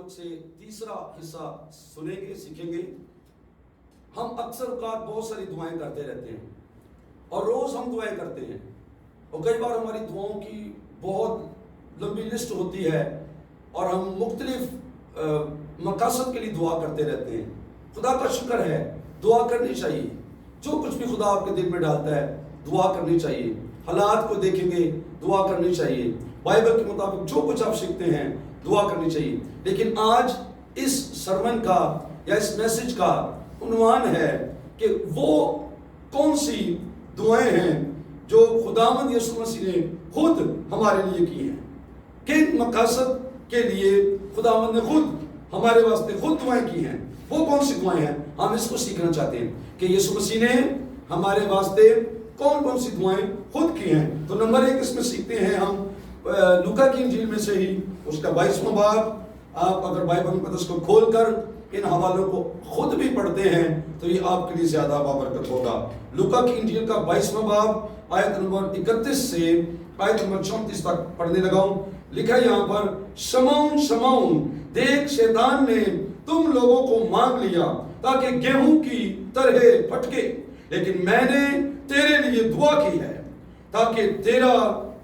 مجھ سے تیسرا حصہ سنیں گے، سیکھیں گے۔ ہم اکثر اوقات بہت ساری دعائیں کرتے رہتے ہیں اور روز ہم دعائیں کرتے ہیں، اور کئی بار ہماری دعاؤں کی بہت لمبی لسٹ ہوتی ہے اور ہم مختلف مقاصد کے لیے دعا کرتے رہتے ہیں۔ خدا کا شکر ہے، دعا کرنی چاہیے۔ جو کچھ بھی خدا آپ کے دل میں ڈالتا ہے دعا کرنی چاہیے۔ حالات کو دیکھیں گے، دعا کرنی چاہیے۔ بائبل کے مطابق جو کچھ آپ سیکھتے ہیں دعا کرنی چاہیے۔ لیکن آج اس سرمن کا یا اس میسج کا عنوان ہے کہ وہ کون سی دعائیں ہیں جو خداوند یسوع مسیح نے خود ہمارے لیے کی ہیں، کن مقاصد کے لیے خداوند نے خود ہمارے واسطے خود دعائیں کی ہیں، وہ کون سی دعائیں ہیں۔ ہم اس کو سیکھنا چاہتے ہیں کہ یسوع مسیح نے ہمارے واسطے کون کون سی دعائیں خود کی ہیں۔ تو نمبر 1 اس میں سیکھتے ہیں ہم لوکا کی انجیل میں سے ہی اس کا 22واں باب۔ آپ اگر بائبل مقدس کو کھول کر ان حوالوں کو خود بھی پڑھتے ہیں تو یہ آپ کے لیے زیادہ بابرکت ہوگا۔ لوکا کی انجیل کا 22واں باب آیت نمبر 31 سے آیت نمبر 34 تک پڑھنے لگا ہوں۔ لکھا یہاں پر، شمعون شمعون، دیکھ شیطان نے تم لوگوں کو مانگ لیا تاکہ گیہوں کی طرح پھٹکے، لیکن میں نے تیرے لیے دعا کی ہے تاکہ تیرا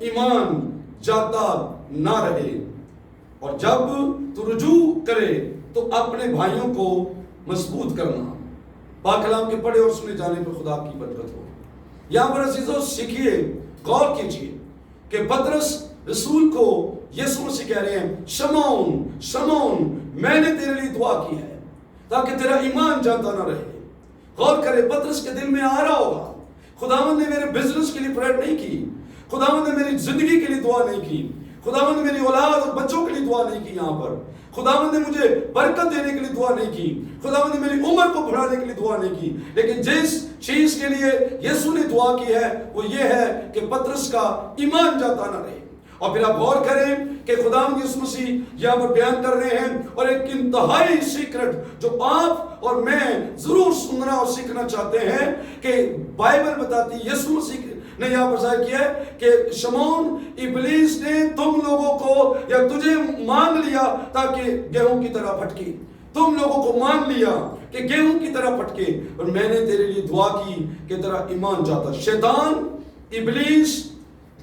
ایمان جاتا نہ رہے، اور جب تو رجوع کرے تو اپنے بھائیوں کو مضبوط کرنا۔ پاک کلام کے پڑھے اور سنے جانے پر خدا کی برکت ہو۔ یہاں پر عزیزو سیکھیے، غور کیجئے کہ پطرس رسول کو یسوع مسیح کہہ رہے ہیں، شمعون شمعون، میں نے تیرے لیے دعا کی ہے تاکہ تیرا ایمان جاتا نہ رہے۔ غور کرے، پطرس کے دل میں آ رہا ہوگا، خداوند نے میرے بزنس کے لیے پریئر نہیں کی، خداوند نے میری زندگی کے لیے دعا نہیں کی، خداوند نے میری اولاد اور بچوں کے لیے دعا نہیں کی، یہاں پر خداوند نے مجھے برکت دینے کے لیے دعا نہیں کی، خداوند نے میری عمر کو بڑھانے کے لیے دعا نہیں کی۔ لیکن جس چیز کے لیے یسوع نے دعا کی ہے وہ یہ ہے کہ پطرس کا ایمان جاتا نہ رہے۔ اور پھر آپ غور کریں کہ خداوند یسوع مسیح یہاں پر بیان کر رہے ہیں، اور ایک انتہائی سیکرٹ جو آپ اور میں ضرور سننا اور سیکھنا چاہتے ہیں کہ بائبل بتاتی ہے، یسوع مسیح نے یہاں پر ظاہر کیا ہے کہ شمعون، ابلیس نے تم لوگوں کو یا تجھے مانگ لیا تاکہ گیہوں کی طرح پھٹکے، تم لوگوں کو مانگ لیا کہ گیہوں کی طرح پھٹکے، اور میں نے تیرے لیے دعا کی کہ تیرا ایمان جاتا۔ شیطان، ابلیس،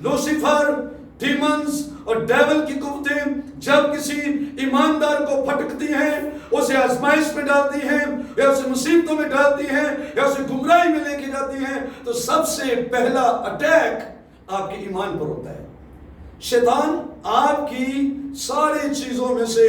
لوسیفر، ڈیمنز اور ڈیول کی قوتیں جب کسی ایماندار کو پھٹکتی ہیں، اسے آزمائش میں ڈالتی ہیں یا اسے مصیبتوں میں ڈالتی ہیں یا اسے گمراہی میں لے کے جاتی ہیں، تو سب سے پہلا اٹیک آپ کے ایمان پر ہوتا ہے۔ شیطان آپ کی ساری چیزوں میں سے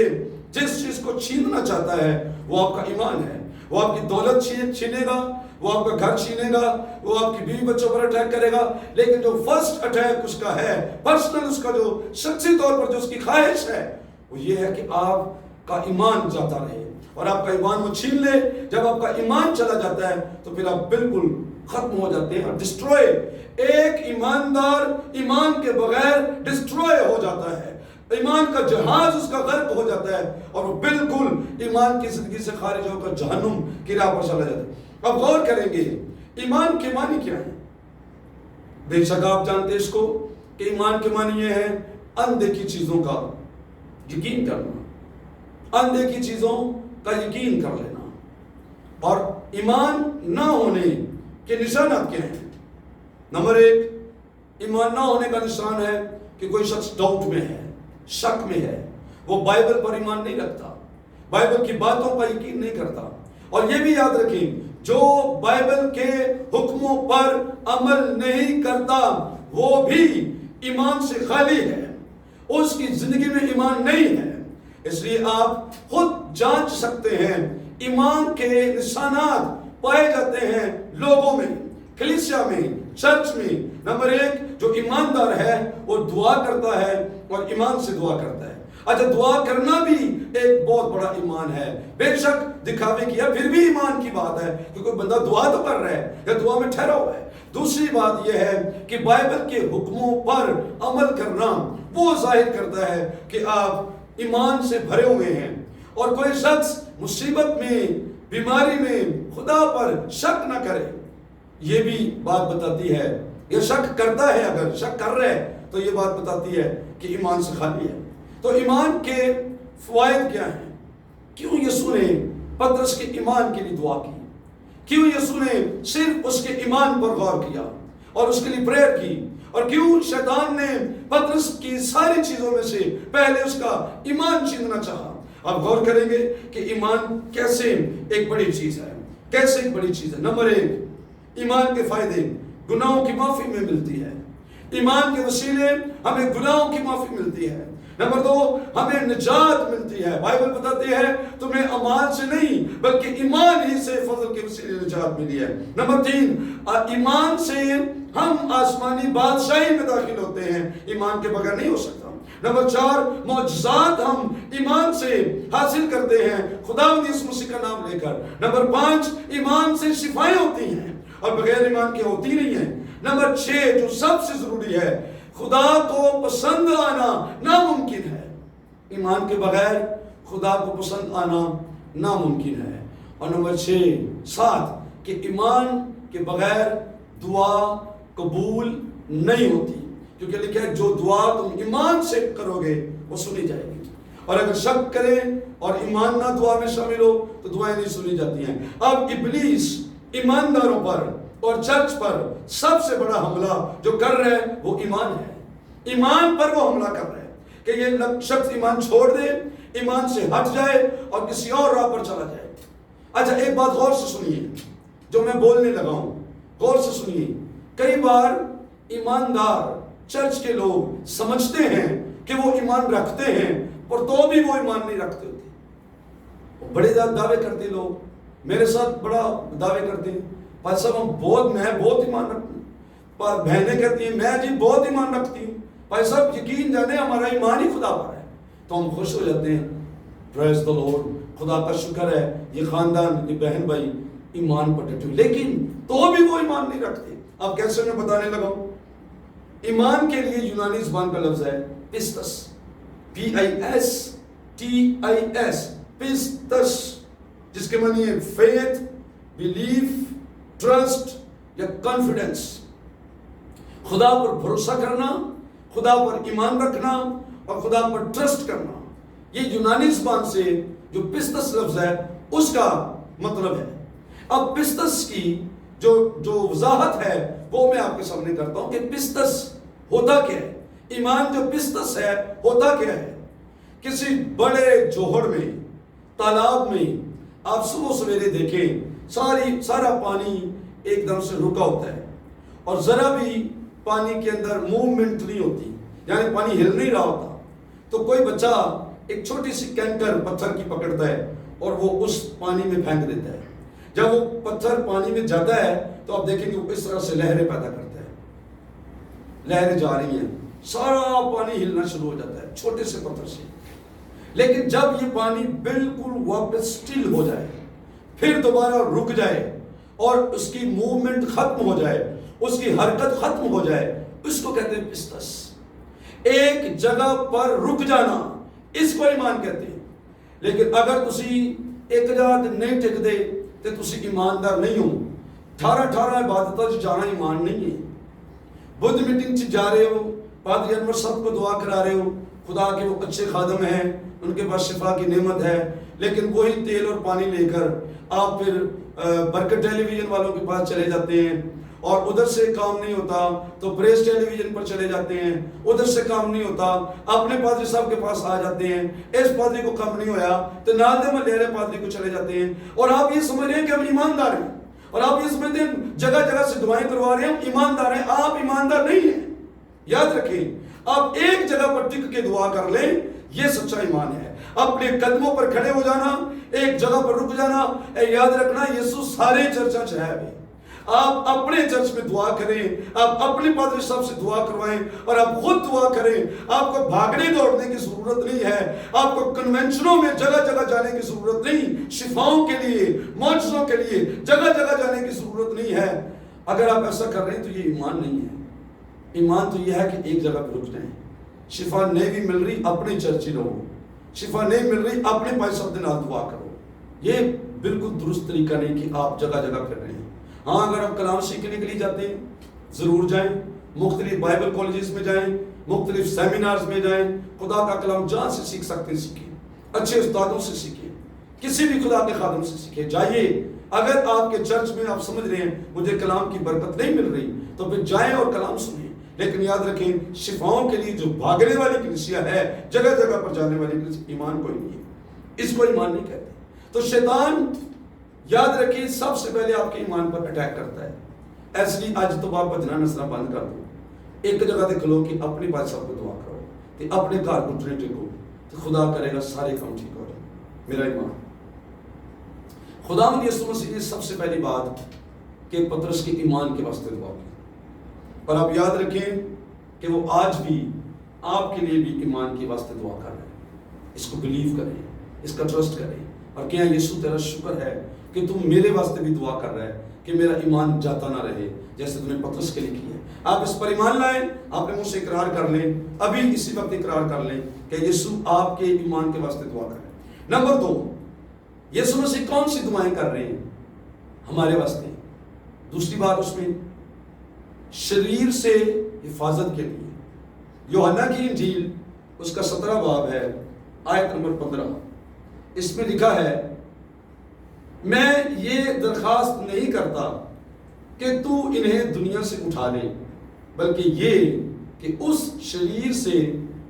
جس چیز کو چھیننا چاہتا ہے وہ آپ کا ایمان ہے۔ وہ آپ کی دولت چھینے گا، وہ آپ کا گھر چھینے گا، وہ آپ کی بیوی بچوں پر اٹیک کرے گا، لیکن جو فرسٹ اٹیک اس کا ہے، پرسنل، اس کا جو شخصی طور پر جو اس کی خواہش ہے وہ یہ ہے کہ آپ کا ایمان جاتا رہے اور آپ کا ایمان وہ چھین لے۔ جب آپ کا ایمان چلا جاتا ہے تو پھر آپ بالکل ختم ہو جاتے ہیں، ڈسٹروئے۔ ایک ایماندار ایمان کے بغیر ڈسٹروئے ہو جاتا ہے، ایمان کا جہاز اس کا غرق ہو جاتا ہے اور وہ بالکل ایمان کی زندگی سے خارج ہو کر جہنم کی راہ پر چلا جاتا ہے۔ اب غور کریں گے ایمان کے معنی کیا ہے۔ بے شک آپ جانتے اس کو کہ ایمان کے معنی یہ ہے اندیکھی چیزوں کا یقین کرنا، اندیکھی چیزوں کا یقین کر لینا۔ اور ایمان نہ ہونے کے نشانات کیا ہیں؟ نمبر 1، ایمان نہ ہونے کا نشان ہے کہ کوئی شخص ڈاؤٹ میں ہے، شک میں ہے، وہ بائبل پر ایمان نہیں رکھتا، بائبل کی باتوں پر یقین نہیں کرتا۔ اور یہ بھی یاد رکھیں، جو بائبل کے حکموں پر عمل نہیں کرتا وہ بھی ایمان سے خالی ہے، اس کی زندگی میں ایمان نہیں ہے۔ اس لیے آپ خود جانچ سکتے ہیں، ایمان کے نشانات پائے جاتے ہیں لوگوں میں، کلیسیا میں، چرچ میں۔ نمبر 1، جو ایماندار ہے وہ دعا کرتا ہے اور ایمان سے دعا کرتا ہے۔ اچھا، دعا کرنا بھی ایک بہت بڑا ایمان ہے، بے شک دکھاوے کیا پھر بھی ایمان کی بات ہے کہ کوئی بندہ دعا تو کر رہا ہے یا دعا میں ٹھہرا ہوا ہے۔ دوسری بات یہ ہے کہ بائبل کے حکموں پر عمل کرنا وہ ظاہر کرتا ہے کہ آپ ایمان سے بھرے ہوئے ہیں۔ اور کوئی شخص مصیبت میں، بیماری میں خدا پر شک نہ کرے، یہ بھی بات بتاتی ہے، یہ شک کرتا ہے، اگر شک کر رہے ہے تو یہ بات بتاتی ہے کہ ایمان سے خالی ہے۔ تو ایمان کے فوائد کیا ہیں؟ کیوں یسوع نے پترس کے ایمان کے لیے دعا کی؟ کیوں یسوع نے صرف اس کے ایمان پر غور کیا اور اس کے لیے پریئر کی؟ اور کیوں شیطان نے پترس کی ساری چیزوں میں سے پہلے اس کا ایمان چھیننا چاہا؟ آپ غور کریں گے کہ ایمان کیسے ایک بڑی چیز ہے، کیسے ایک بڑی چیز ہے۔ نمبر 1، ایمان کے فائدے گناہوں کی معافی میں ملتی ہے۔ ایمان کے وسیلے ہمیں گناہوں کی معافی ملتی ہے۔ نمبر 2، ہمیں نجات ملتی ہے۔ بائبل بتاتی ہے تمہیں اعمال سے نہیں بلکہ ایمان ہی سے فضل کے وسیلے نجات ملی ہے۔ نمبر 3، ایمان سے ہم آسمانی بادشاہی میں داخل ہوتے ہیں، ایمان کے بغیر نہیں ہو سکتا۔ نمبر 4، معجزات ہم ایمان سے حاصل کرتے ہیں، خداوند یسوع مسیح کا نام لے کر۔ نمبر 5، ایمان سے شفائیں ہوتی ہیں اور بغیر ایمان کے ہوتی نہیں ہیں۔ نمبر 6، جو سب سے ضروری ہے، خدا کو پسند آنا ناممکن ہے۔ ایمان کے بغیر خدا کو پسند آنا ناممکن ہے۔ اور نمبر 7 کہ ایمان کے بغیر دعا قبول نہیں ہوتی، کیونکہ لکھا ہے جو دعا تم ایمان سے کرو گے وہ سنی جائے گی، اور اگر شک کریں اور ایمان نہ دعا میں شامل ہو تو دعائیں نہیں سنی جاتی ہیں۔ اب ابلیس ایمانداروں پر اور چرچ پر سب سے بڑا حملہ جو کر رہے ہیں وہ ایمان ہے۔ ایمان پر وہ حملہ کر رہے ہیں کہ یہ شخص ایمان چھوڑ دے، ایمان سے ہٹ جائے اور کسی اور راہ پر چلا جائے۔ اچھا ایک بات غور سے سنیے جو میں بولنے لگا ہوں، غور سے سنیے۔ کئی بار ایماندار چرچ کے لوگ سمجھتے ہیں کہ وہ ایمان رکھتے ہیں اور تو بھی وہ ایمان نہیں رکھتے ہوتے۔ بڑے دعوے کرتے لوگ میرے ساتھ بڑا دعوے کرتے ہیں، بھائی صاحب میں بہت ایمان رکھتا ہوں۔ بہنیں کہتی ہیں میں جی بہت ایمان رکھتی ہوں۔ بھائی صاحب یقین جانے ہمارا ایمان ہی خدا پر ہے، تو ہم خوش ہو جاتے ہیں، پریز دی لارڈ، خدا کا شکر ہے یہ خاندان یہ بہن بھائی ایمان پر ڈٹے، لیکن تو بھی وہ ایمان نہیں رکھتے۔ اب کیسے میں بتانے لگا ہوں۔ ایمان کے لیے یونانی زبان کا لفظ ہے پستس، PISTIS، پستس، جس کے معنی ہے فیتھ، بلیف، ٹرسٹ یا کانفیڈنس۔ خدا پر بھروسہ کرنا، خدا پر ایمان رکھنا اور خدا پر ٹرسٹ کرنا، یہ یونانی زبان سے جو پستس لفظ ہے اس کا مطلب ہے۔ اب پستس کی جو وضاحت ہے وہ میں آپ کے سامنے کرتا ہوں کہ پستس ہوتا کیا ہے۔ ایمان جو پستس ہے ہوتا کیا ہے؟ کسی بڑے جوہر میں، تالاب میں آپ صبح سویرے دیکھیں سارا پانی ایک دم سے رکا ہوتا ہے اور ذرا بھی پانی کے اندر موومنٹ نہیں ہوتی، یعنی پانی ہل نہیں رہا ہوتا، تو کوئی بچہ ایک چھوٹی سی کینکر پتھر کی پکڑتا ہے اور وہ اس پانی میں پھینک دیتا ہے۔ جب وہ پتھر پانی میں جاتا ہے تو آپ دیکھیں گے وہ اس طرح سے لہریں پیدا کرتا ہے، لہریں جا رہی ہیں، سارا پانی ہلنا شروع ہو جاتا ہے چھوٹے سے پتھر سے۔ لیکن جب یہ پانی بالکل واپس سٹل ہو جائے، پھر دوبارہ رک جائے اور اس کی موومنٹ ختم ہو جائے، اس کی حرکت ختم ہو جائے، اس کو کہتے ہیں پستس۔ ایک جگہ پر رک جانا، اس کو ایمان کہتے ہیں۔ لیکن اگر تسی ایک جگہ نہیں ٹک دے تو تسی ایماندار نہیں ہو۔ 18 عبادتوں جانا ایمان نہیں ہے۔ بدھ میٹنگ سے جا رہے ہو، پادری انور صاحب کو دعا کرا رہے ہو، خدا کے وہ اچھے خادم ہیں، ان کے پاس شفا کی نعمت ہے، لیکن وہی تیل اور پانی لے کر آپ پھر برکت ٹیلی ویژن والوں کے پاس چلے جاتے ہیں، اور ادھر سے کام نہیں ہوتا تو پریس ٹیلی ویژن پر چلے جاتے ہیں، ادھر سے کام نہیں ہوتا اپنے پادری صاحب کے پاس آ جاتے ہیں، اس پادری کو کام نہیں ہویا تو نادے میں لہرے پادری کو چلے جاتے ہیں، اور آپ یہ سمجھ رہے ہیں کہ ہم ایماندار ہیں، اور آپ یہ سمجھتے ہیں جگہ جگہ سے دعائیں کروا رہے ہیں ہم ایماندار ہیں۔ آپ ایماندار نہیں ہیں۔ یاد رکھیں، آپ ایک جگہ پر ٹک کے دعا کر لیں، یہ سچا ایمان ہے۔ اپنے قدموں پر کھڑے ہو جانا، ایک جگہ پر رک جانا، یاد رکھنا یسوع سارے چرچوں سے ہے۔ آپ اپنے چرچ میں دعا کریں، آپ اپنے پادری صاحب سے دعا کروائیں اور آپ خود دعا کریں۔ آپ کو بھاگنے دوڑنے کی ضرورت نہیں ہے، آپ کو کنونشنوں میں جگہ جگہ جانے کی ضرورت نہیں، شفاؤں کے لیے، معجزوں کے لیے جگہ جگہ جانے کی ضرورت نہیں ہے۔ اگر آپ ایسا کر رہے ہیں تو یہ ایمان نہیں ہے۔ ایمان تو یہ ہے کہ ایک جگہ پہ رک جائیں۔ شفا نہیں بھی مل رہی اپنے چرچی رہو، شفا نہیں مل رہی اپنے بھائی صاحب کے نال دعا کرو۔ یہ بالکل درست طریقہ نہیں کہ آپ جگہ جگہ پھر رہے ہیں۔ ہاں اگر آپ کلام سیکھنے کے لیے جاتے ہیں ضرور جائیں، مختلف بائبل کالجز میں جائیں، مختلف سیمینارز میں جائیں، خدا کا کلام جہاں سے سیکھ سکتے ہیں سیکھیں، اچھے استادوں سے سیکھیں، کسی بھی خدا کے خادم سے سیکھے. جائیے، اگر آپ کے چرچ میں آپ سمجھ رہے ہیں مجھے کلام کی برکت نہیں مل رہی تو پھر جائیں اور کلام سنیں. لیکن یاد رکھیں شفاؤں کے لیے جو بھاگنے والی کلیسیا ہے، جگہ جگہ پر جانے والی کلیسیا، ایمان کوئی نہیں ہے، اس کو ایمان نہیں کہتے. تو شیطان یاد رکھیں سب سے پہلے آپ کے ایمان پر اٹیک کرتا ہے. اس لیے اج تو آپ بھجنا نسنا بند کر دو، ایک جگہ تے کھلو کہ اپنے بادشاہ کو دعا کرو تے اپنے گھر گھٹنے ٹیکو تے خدا کرے گا سارے کام ٹھیک ہو جائے. میرا ایمان، خداوند یسوع مسیح نے سب سے پہلی بات کہ پطرس کے ایمان کے واسطے دعا کی. اور آپ یاد رکھیں کہ وہ آج بھی آپ کے لیے بھی ایمان کے واسطے دعا کر رہے ہیں. اس کو بلیو کریں، اس کا ٹرسٹ کریں اور کہیں یسوع تیرا شکر ہے کہ تم میرے واسطے بھی دعا کر رہا ہے کہ میرا ایمان جاتا نہ رہے جیسے تم نے پطرس کے لیے کیا ہے. آپ اس پر ایمان لائیں، اپنے منہ سے اقرار کر لیں، ابھی اسی وقت اقرار کر لیں کہ یسوع آپ کے ایمان کے واسطے دعا کر رہے ہیں. نمبر 2، یسوع مسیح کون سی دعائیں کر رہے ہیں ہمارے واسطے؟ دوسری بات اس میں شریر سے حفاظت کے لیے. یوحنا کی انجیل اس کا 17 باب ہے، آیت نمبر 15. اس میں لکھا ہے، میں یہ درخواست نہیں کرتا کہ تو انہیں دنیا سے اٹھا لے، بلکہ یہ کہ اس شریر سے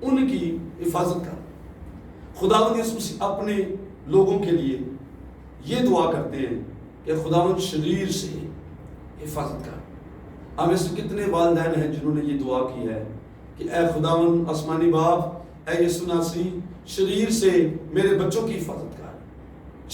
ان کی حفاظت کر. خداوند یسوع مسیح اپنے لوگوں کے لیے یہ دعا کرتے ہیں کہ خداوند شریر سے حفاظت کر. ہم اس کتنے والدین ہیں جنہوں نے یہ دعا کی ہے کہ اے خداوند آسمانی باپ، اے یسوع ناصری، شریر سے میرے بچوں کی حفاظت کر،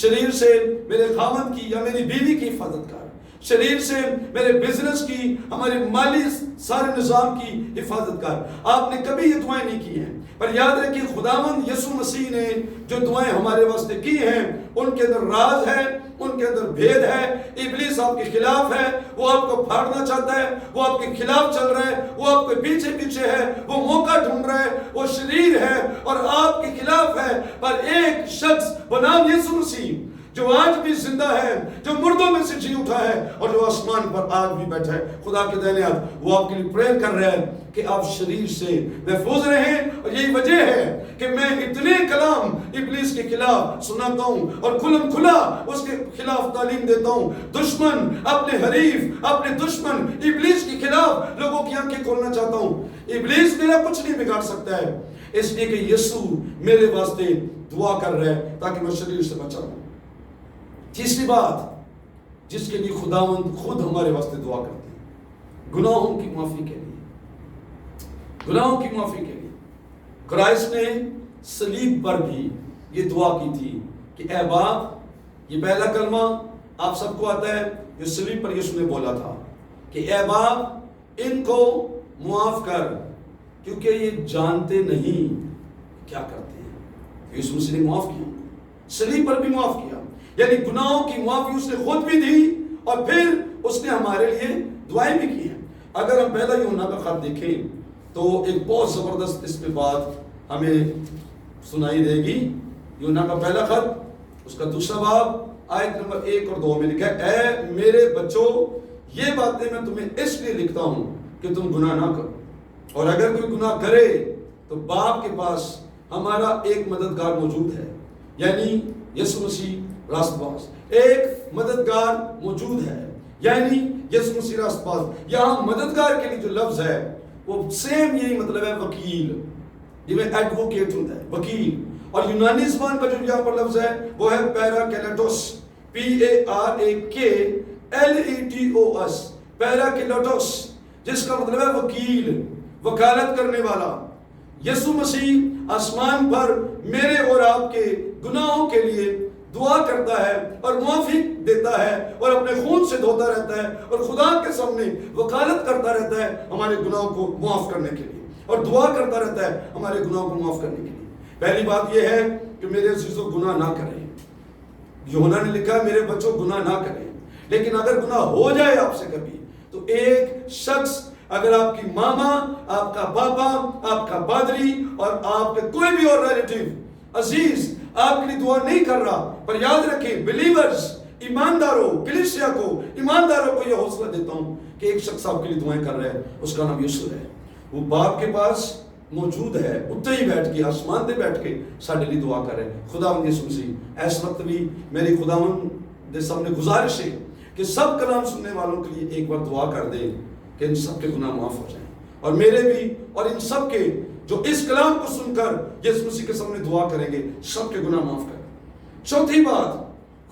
شریر سے میرے خاوند کی یا میری بیوی کی حفاظت کر، شریر سے میرے بزنس کی، ہمارے مالی سارے نظام کی حفاظت کر. آپ نے کبھی یہ دعائیں نہیں کی ہیں، پر یاد رکھیں خداوند یسوع مسیح نے جو دعائیں ہمارے واسطے کی ہیں ان کے اندر راز ہے، ان کے اندر بھید ہے. ابلیس آپ کے خلاف ہے، وہ آپ کو پھاڑنا چاہتا ہے، وہ آپ کے خلاف چل رہا ہے، وہ آپ کے پیچھے پیچھے ہے، وہ موقع ڈھونڈ رہا ہے، وہ شریر ہے اور آپ کے خلاف ہے. پر ایک شخص بنام یسوع مسیح جو آج بھی زندہ ہے، جو مردوں میں سے جی اٹھا ہے اور جو آسمان پر آج بھی بیٹھا ہے، خدا کے دائیں ہاتھ، وہ آپ کے لیے پریئر کر رہا ہے کہ آپ شریر سے محفوظ رہیں. اور یہی وجہ ہے کہ میں اتنے کلام ابلیس کے خلاف سناتا ہوں اور کھلم کھلا اس کے خلاف تعلیم دیتا ہوں. دشمن، اپنے حریف، اپنے دشمن ابلیس کے خلاف لوگوں کی آنکھیں کھولنا چاہتا ہوں. ابلیس میرا کچھ نہیں بگاڑ سکتا ہے، اس لیے کہ یسوع میرے واسطے دعا کر رہا ہے تاکہ میں شریر سے بچا ہوں. تیسری بات جس کے لیے خداوند خود ہمارے واسطے دعا کرتے ہیں، گناہوں کی معافی کے لیے. گناہوں کی معافی کے لیے کرائسٹ نے صلیب پر بھی یہ دعا کی تھی کہ اے باپ، یہ پہلا کلمہ آپ سب کو آتا ہے جو صلیب پر یسوع نے بولا تھا کہ اے باپ ان کو معاف کر کیونکہ یہ جانتے نہیں کیا کرتے ہیں. یسوع مسیح نے معاف کیا، صلیب پر بھی معاف کیا، یعنی گناہوں کی معافی اس نے خود بھی دی اور پھر اس نے ہمارے لیے دعائیں بھی کی ہیں. اگر ہم پہلا یوحنا کا خط دیکھیں تو ایک بہت زبردست اس میں بات ہمیں سنائی دے گی. یوحنا کا پہلا خط اس کا 2 باب آیت نمبر 1 اور 2 میں لکھا ہے، اے میرے بچوں، یہ باتیں میں تمہیں اس لیے لکھتا ہوں کہ تم گناہ نہ کرو، اور اگر کوئی گناہ کرے تو باپ کے پاس ہمارا ایک مددگار موجود ہے، یعنی یسوع مسیح راست باز. ایک مددگار موجود ہے یعنی یسوع مسیح راست باز. یہاں مددگار کے لیے جو لفظ ہے وہ سیم یہی مطلب ہے وکیل، جی میں ایڈوکیٹ ہوتا ہے وکیل. اور یونانی زبان کا جو یہاں پر لفظ ہے وہ ہے پیراکلیٹوس، PARAKLETOS، پیراکلیٹوس، جس کا مطلب ہے وکیل، وکالت کرنے والا. یسوع مسیح آسمان پر میرے اور آپ کے گناہوں کے لیے دعا کرتا ہے اور معافی دیتا ہے اور اپنے خون سے دھوتا رہتا ہے اور خدا کے سامنے وکالت کرتا رہتا ہے ہمارے گناہوں کو معاف کرنے کے لیے، اور دعا کرتا رہتا ہے ہمارے گناہوں کو معاف کرنے کے لیے. پہلی بات یہ ہے کہ میرے عزیزوں گناہ نہ کریں. یوحنا نے لکھا میرے بچوں گناہ نہ کریں. لیکن اگر گناہ ہو جائے آپ سے کبھی تو ایک شخص، اگر آپ کی ماما، آپ کا پاپا، آپ کا پادری اور آپ کے کوئی بھی اور ریلیٹیو عزیز آپ کے لیے دعا نہیں کر رہا، پر یاد رکھیں بلیورز، ایمانداروں، کلیسیا کو، ایمانداروں کو یہ حوصلہ دیتا ہوں کہ ایک شخص آپ کے لیے دعائیں کر رہا ہے، اس کا نام یسوع ہے. وہ باپ کے پاس موجود ہے اتنے ہی بیٹھ کے آسمان تے بیٹھ کے ساڈے لیے دعا کرے. خداوند یسوع مسیح اس وقت بھی میری خداوند دے سامنے گزارش ہے کہ سب کلام سننے والوں کے لیے ایک بار دعا کر دیں کہ ان سب کے گناہ معاف ہو جائیں, اور میرے بھی اور ان سب کے جو اس کلام کو سن کر یسوع مسیح کے سامنے دعا کریں گے سب کے گناہ معاف کریں. چوتھی بات,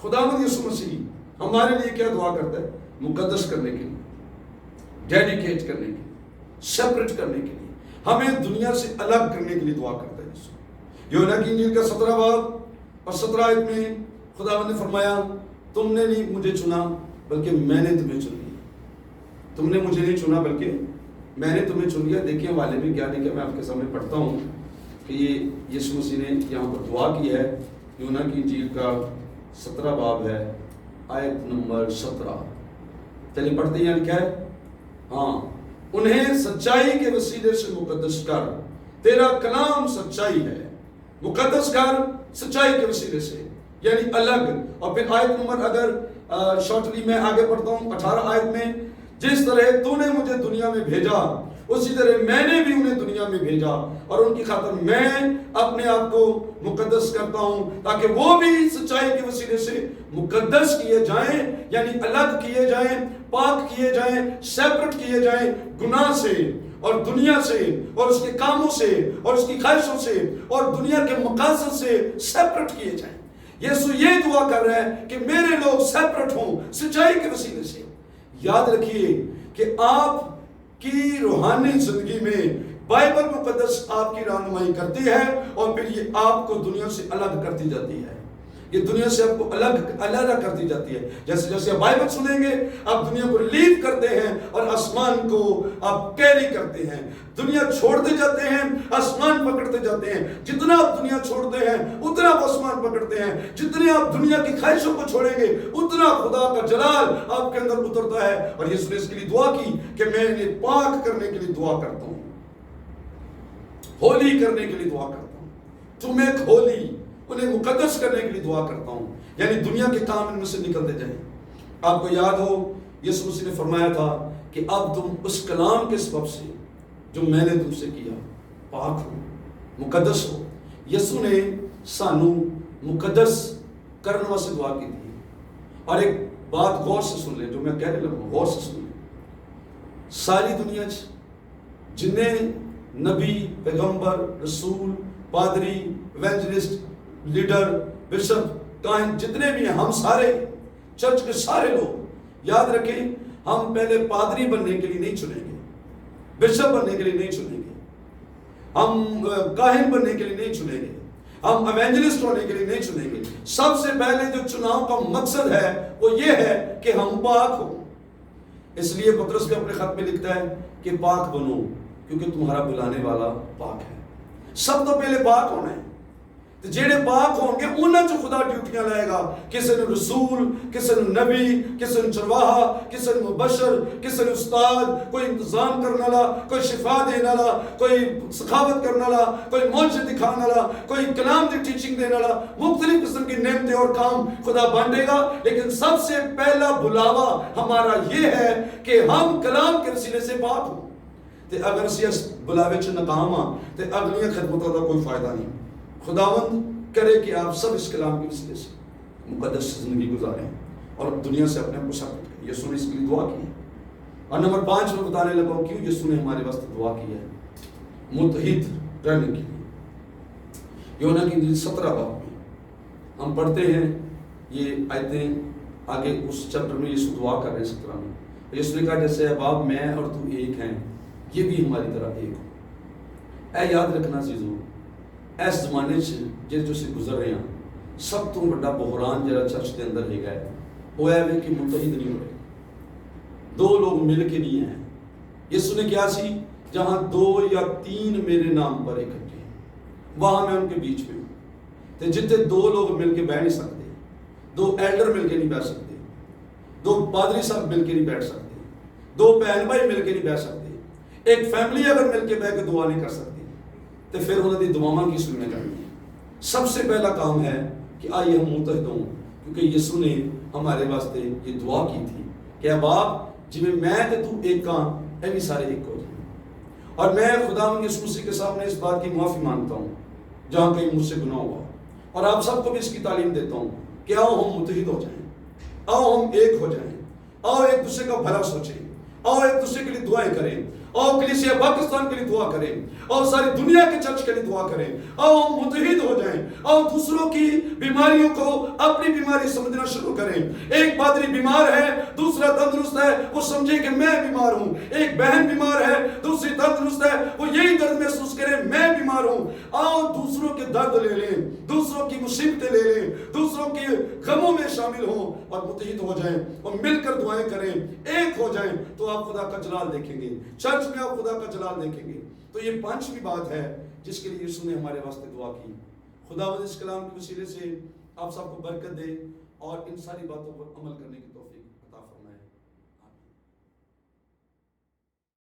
خداوند یسوع مسیح ہمارے لیے کیا دعا کرتا ہے؟ مقدس کرنے کے لیے, ڈیڈیکیٹ کرنے کے لیے, سیپریٹ کرنے کے لیے, ہمیں دنیا سے الگ کرنے کے لیے دعا کرتا ہے. یوحنا کی انجیل کا 17 باب اور 17 آیت میں خداوند نے فرمایا تم نے نہیں مجھے چنا بلکہ میں نے تمہیں چن لیا. تم نے مجھے نہیں چنا بلکہ میں نے تمہیں چن لیا. دیکھیں والے بھی کیا نہیں کیا, میں آپ کے سامنے پڑھتا ہوں کہ یہ یسوع مسیح نے یہاں پر دعا کی ہے. یوحنا کی انجیل کا 17 باب ہے آیت نمبر 17. چلیے پڑھتے ہیں, لکھا ہے ہاں انہیں سچائی کے وسیلے سے مقدس کر, تیرا کلام سچائی ہے. مقدس کر سچائی کے وسیلے سے, یعنی الگ. اور پھر آیت نمبر اگر شارٹلی میں آگے پڑھتا ہوں 18 آیت میں, جس طرح تو نے مجھے دنیا میں بھیجا اسی طرح میں نے بھی انہیں دنیا میں بھیجا, اور ان کی خاطر میں اپنے آپ کو مقدس کرتا ہوں تاکہ وہ بھی سچائی کے وسیلے سے مقدس کیے جائیں, یعنی الگ کیے جائیں, پاک کیے جائیں, سیپریٹ کیے جائیں گناہ سے اور دنیا سے اور اس کے کاموں سے اور اس کی خواہشوں سے اور دنیا کے مقاصد سے سیپریٹ کیے جائیں. یسوع یہ دعا کر رہا ہے کہ میرے لوگ سیپریٹ ہوں سچائی کے وسیلے سے. یاد رکھیے کہ آپ کی روحانی زندگی میں بائبل مقدس آپ کی رہنمائی کرتی ہے اور پھر یہ آپ کو دنیا سے الگ کرتی جاتی ہے. یہ دنیا سے آپ کو علیحدہ کرتی جاتی ہے. جیسے جیسے آپ بائبل سنیں گے آپ دنیا کو لیو کرتے ہیں اور آسمان کو آپ کیری کرتے ہیں. دنیا چھوڑتے جاتے ہیں, آسمان پکڑتے جاتے ہیں. جتنا آپ دنیا چھوڑتے ہیں اتنا آپ آسمان پکڑتے ہیں. جتنے آپ دنیا کی خواہشوں کو چھوڑیں گے اتنا خدا کا جلال آپ کے اندر اترتا ہے. اور یسوع نے اس کے لیے دعا کی کہ میں انہیں پاک کرنے کے لیے دعا کرتا ہوں, ہولی کرنے کے لیے دعا کرتا ہوں. تم ایک ہولی, انہیں مقدس کرنے کے لیے دعا کرتا ہوں, یعنی دنیا کے کام ان میں سے نکلتے جائیں. آپ کو یاد ہو یسوع مسیح نے فرمایا تھا کہ اب تم اس کلام کے سبب سے جو میں نے تم سے کیا پاک ہو, مقدس ہو. یسوع نے سانو مقدس کرنے واسطے دعا کی تھی. اور ایک بات غور سے سن لیں جو میں کہنے لگا, غور سے سن لیں. ساری دنیا جنہیں نبی, پیغمبر, رسول, پادری, ایونجلسٹ, لیڈر, بشپ, کاہن جتنے بھی ہیں, ہم سارے چرچ کے سارے لوگ یاد رکھیں ہم پہلے پادری بننے کے لیے نہیں چنیں گے, بشپ بننے کے لیے نہیں چنیں گے, ہم کاہن بننے کے لیے نہیں چنیں گے, ہم ایونجلسٹ ہونے کے لیے نہیں چنیں گے. سب سے پہلے جو چناؤ کا مقصد ہے وہ یہ ہے کہ ہم پاک ہوں. اس لیے پطرس بھی اپنے خط میں لکھتا ہے کہ پاک بنو کیونکہ تمہارا بلانے والا پاک ہے. سب تو پہلے پاک ہونا ہے. تو جیڑے پاک ہوں گے انہیں جو خدا ڈیوٹیاں لائے گا, کسی نے رسول, کسی نے نبی, کسی نے چرواہا, کسی نے مبشر, کسی نے استاد, کوئی انتظام کرنے والا, کوئی شفا دینے والا, کوئی سخاوت کرنے والا, کوئی معجزے دکھانے والا, کوئی کلام دی ٹیچنگ دینے والا, مختلف قسم کی نعمتیں اور کام خدا بانٹے گا. لیکن سب سے پہلا بلاوا ہمارا یہ ہے کہ ہم کلام کے وسیلے سے پاک ہوں. تے اگر اسی اس بلاوے چ ناکام ہاں تے اگلی خدمتوں کا کوئی فائدہ نہیں. خداوند کرے کہ آپ سب اس کلام کے وسیلے سے مقدس زندگی گزاریں اور دنیا سے اپنے آپ کو ثابت کریں. یسوع نے اس کے لیے دعا کی ہے. اور نمبر 5 میں بتانے لگا ہوں کیوں یسوع نے ہمارے واسطے دعا کی ہے, متحد رہنے کے لیے. یوحنا کی انجیل 17 باب میں ہم پڑھتے ہیں یہ آیتیں آگے اس چیپٹر میں یسوع دعا کر رہے ہیں 17 میں. یسوع نے کہا جیسے اب میں اور تو ایک ہیں یہ بھی ہماری طرح ایک ہو. اے یاد رکھنا چیزوں اس زمانے سے جو سے گزر رہے ہیں سب تو بڑا بحران جڑا چرچ کے اندر ہے گا وہ ہے کہ متحد نہیں ہو رہے, دو لوگ مل کے نہیں ہیں. یسوع نے کیا سی جہاں 2 یا 3 میرے نام پر اکٹھے ہیں وہاں میں ان کے بیچ میں ہوں. تو جتنے 2 لوگ مل کے بیٹھ نہیں سکتے, 2 ایلڈر مل کے نہیں بیٹھ سکتے, 2 پادری صاحب مل کے نہیں بیٹھ سکتے, 2 بہن بھائی مل کے نہیں بیٹھ سکتے, ایک فیملی اگر مل کے بیٹھ کے دعا نہیں کر سکتی تو پھر انہوں نے دعاواں کی سننے کرنی ہے. سب سے پہلا کام ہے کہ آئیے ہم متحد ہوں, کیونکہ یسوع نے ہمارے واسطے یہ دعا کی تھی کہ اب آپ جی میں تے تو ایک کام اے بھی سارے ایک ہو جائیں. اور میں خداوند یسوع مسیح کے سامنے اس بات کی معافی مانگتا ہوں جہاں کہیں مجھ سے گناہ ہوا، اور آپ سب کو بھی اس کی تعلیم دیتا ہوں کہ آؤ ہم متحد ہو جائیں، آؤ ہم ایک ہو جائیں، آؤ ایک دوسرے کا بھلا سوچیں، آؤ ایک دوسرے کے لیے دعائیں کریں، آؤ کلیسیا پاکستان کے لیے دعا کریں، آؤ ساری دنیا کے چرچ کے لیے دعا کریں، آؤ ہم متحد ہو جائیں، آؤ دوسروں کی بیماریوں کو اپنی بیماری سمجھنا شروع کریں۔ ایک پادری بیمار ہے، دوسرا تندرست ہے، وہ سمجھے کہ میں بیمار ہوں۔ ایک بہن بیمار ہے، دوسری تندرست ہے، وہ یہی درد محسوس کرے میں بیمار ہوں۔ آؤ دوسروں کے درد لے لیں، دوسروں کی مصیبتیں لے لیں، دوسروں کے غموں میں شامل ہوں اور متحد ہو جائیں اور مل کر دعائیں کریں، ایک ہو جائیں تو آپ خدا کا جلال دیکھیں گے، چرچ میں آپ خدا کا جلال دیکھیں گے۔ تو یہ پانچویں بات ہے جس کے لیے یسوع نے ہمارے واسطے دعا کی۔ خداوند اس کلام کے وسیلے سے آپ سب کو برکت دے اور ان ساری باتوں پر عمل کرنے کی توفیق